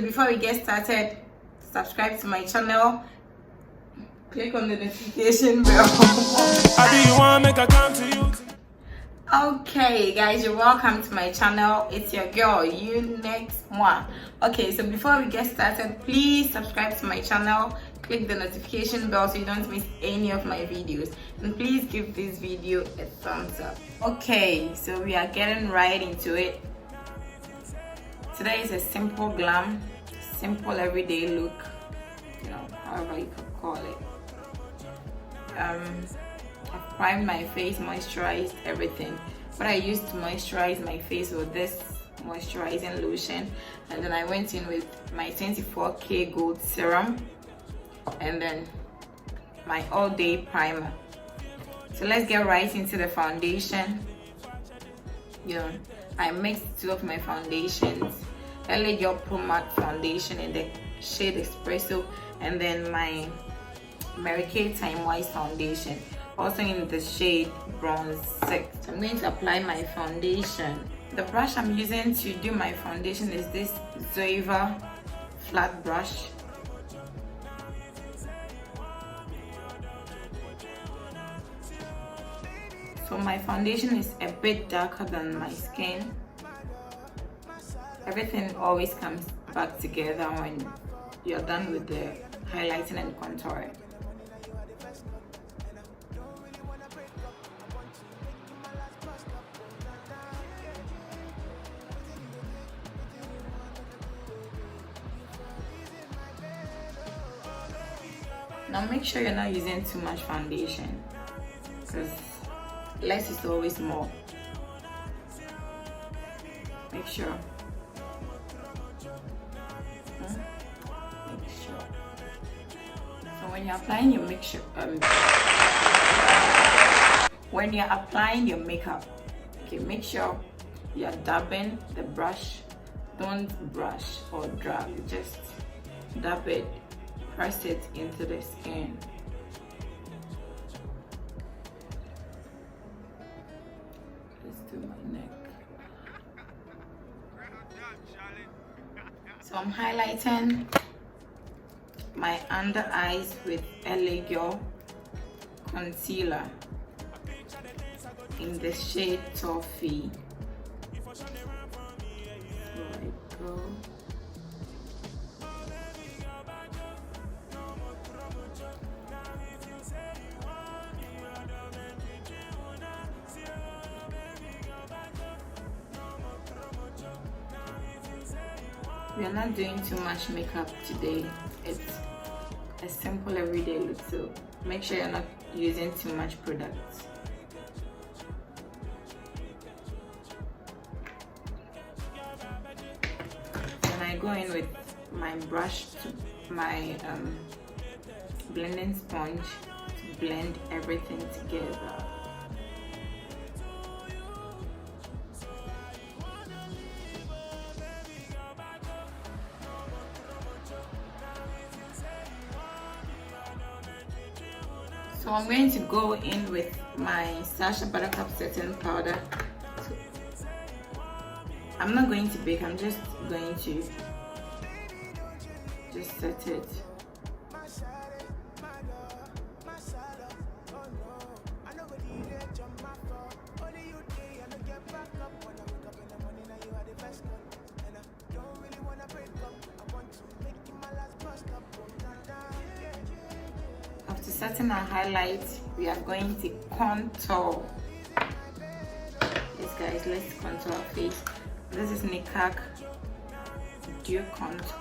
Before we get started, subscribe to my channel, click on the notification bell. Okay guys, you're welcome to my channel. It's your girl, you next moi. Okay, so before we get started, please subscribe to my channel, click the notification bell so you don't miss any of my videos, and please give this video a thumbs up. Okay, so we are getting right into it. Today is a simple glam, simple everyday look, however you could call it. I've primed my face, moisturized everything. What I used to moisturize my face was this moisturizing lotion, and then I went in with my 24K gold serum and then my all-day primer. So let's get right into the foundation. I mixed two of my foundations, LA Girl Pro Matte foundation in the shade Espresso, and then my Mary Kay Time Wise foundation, also in the shade Bronze 6. So I'm going to apply my foundation. The brush I'm using to do my foundation is this Zoeva flat brush. So my foundation is a bit darker than my skin. Everything always comes back together when you're done with the highlighting and contouring. Now make sure you're not using too much foundation, because less is always more. Make sure. So when you're applying your makeup, okay, make sure you're dabbing the brush. Don't brush or drag, just dab it, press it into the skin. Let's do my neck. So I'm highlighting my under eyes with LA Girl concealer in the shade Toffee. There I go. We are not doing too much makeup today. It's a simple everyday look, so make sure you're not using too much products. And I go in with my brush to my blending sponge to blend everything together. So I'm going to go in with my Sacha Buttercup setting powder. I'm not going to bake, I'm just going to set it. After setting our highlights, we are going to contour. Yes guys, let's contour our face. This is Nikak Dew Contour.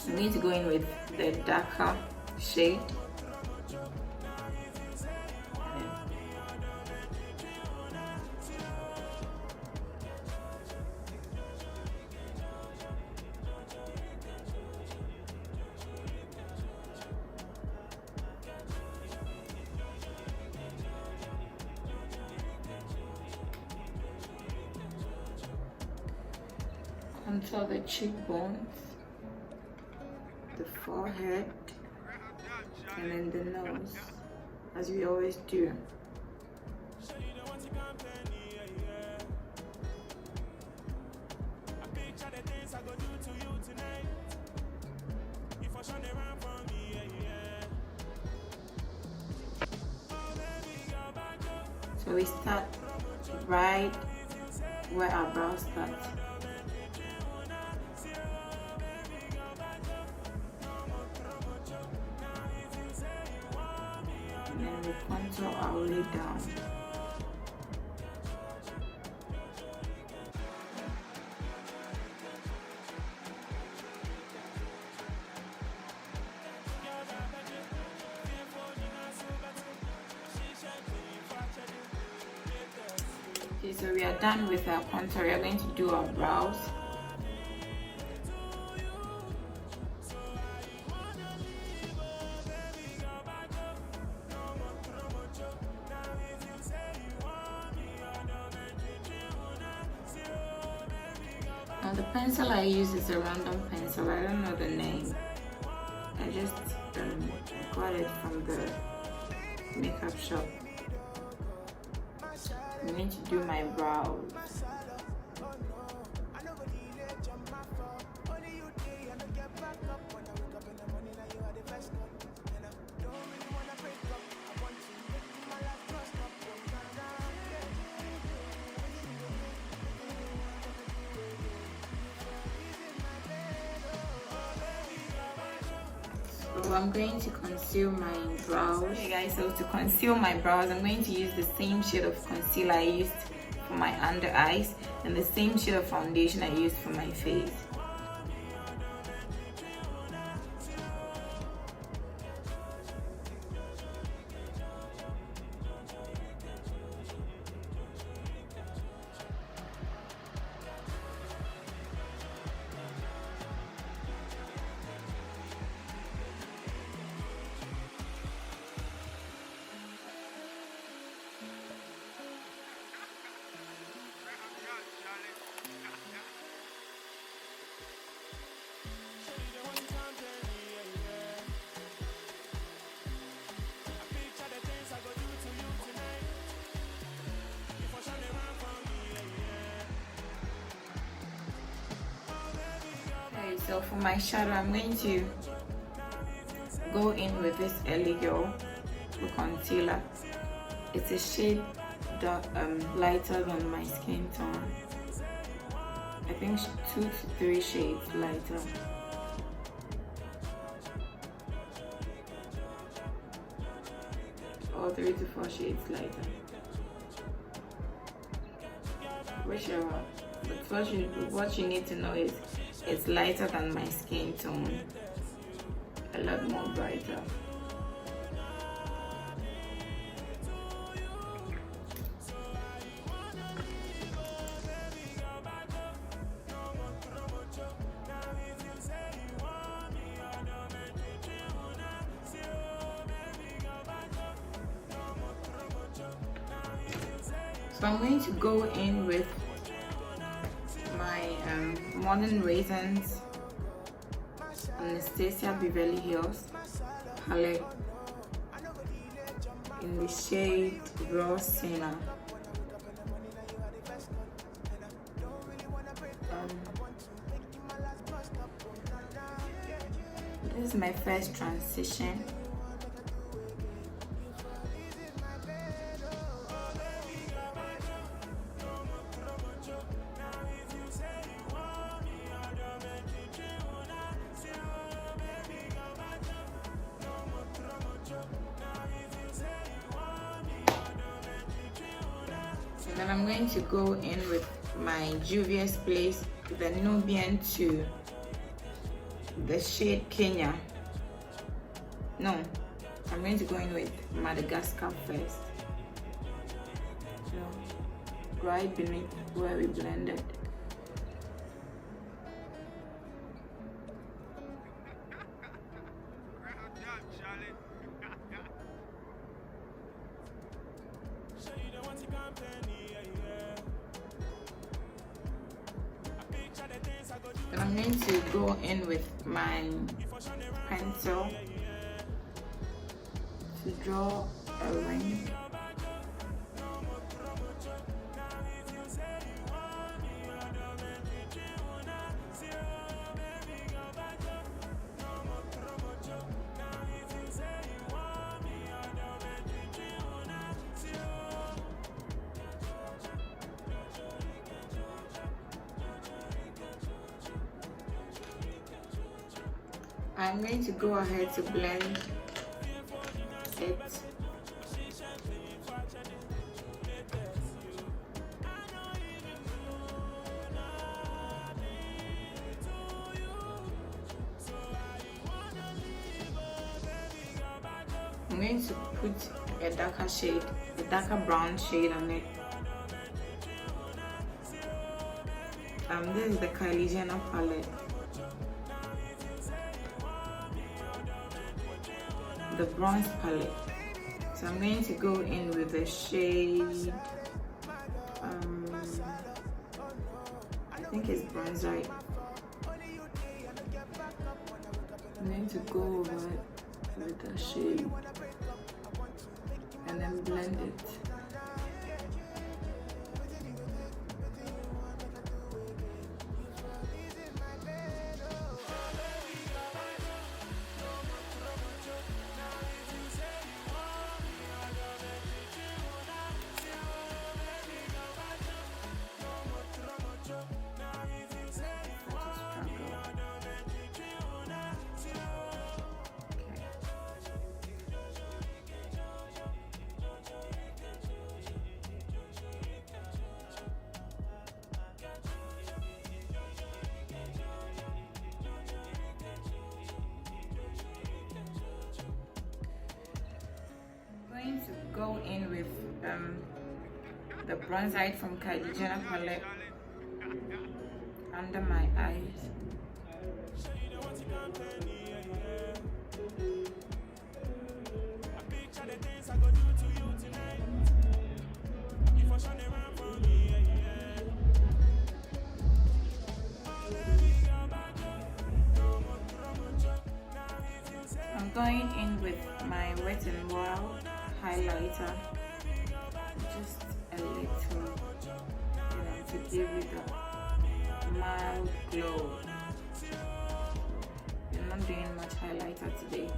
I'm going to go in with the darker shade. Contour the cheekbones, the forehead, and then the nose, as we always do. So we start right where our brow starts. And then we contour our way down. Okay, so we are done with our contour. We are going to do our brows. Now the pencil I use is a random pencil. I don't know the name. I just got it from the makeup shop. I'm going to do my brows. So I'm going to conceal my brows. Okay guys, so to conceal my brows, I'm going to use the same shade of concealer I used for my under eyes and the same shade of foundation I used for my face. So for my shadow, I'm going to go in with this Ellie Girl for concealer. It's a shade lighter than my skin tone. I think 2 to 3 shades lighter. Or 3 to 4 shades lighter. Whichever. But what you need to know is it's lighter than my skin tone, a lot more brighter. So I'm going to go in with my Modern Raisins Anastasia Beverly Hills palette in the shade Raw Sienna. This is my first transition. Then I'm going to go in with my Juvia's Place, the Nubian 2, the shade Kenya. No, I'm going to go in with Madagascar first. So, right beneath where we blended. And I'm going to go in with my pencil to draw a ring. I'm going to go ahead to blend it. I'm going to put a darker shade, a darker brown shade on it. This is the Kylie Jenner palette. The bronze palette. So I'm going to go in with the shade, I think it's bronzite. I'm going to go over it with the shade and then blend it. Going to go in with the bronzite from Kylie Jenner palette under my eyes. I'm going in with my Wet n Wild highlighter, just a little, to give it a mild glow. I'm not doing much highlighter today.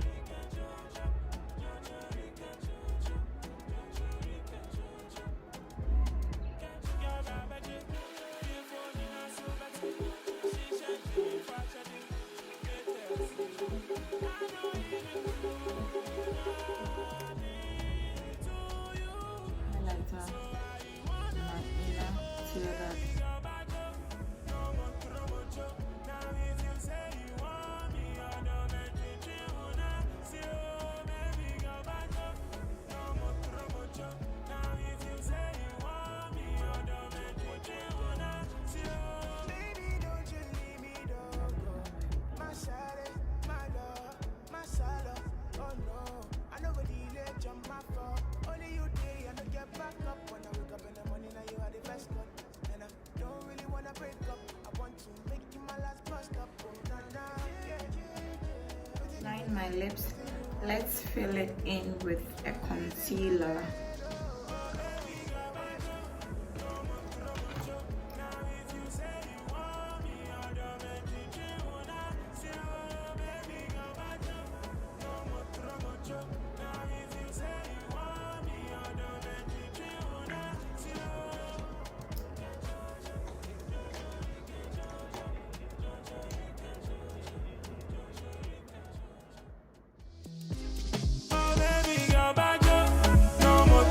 Line my lips. Let's fill it in with a concealer. No more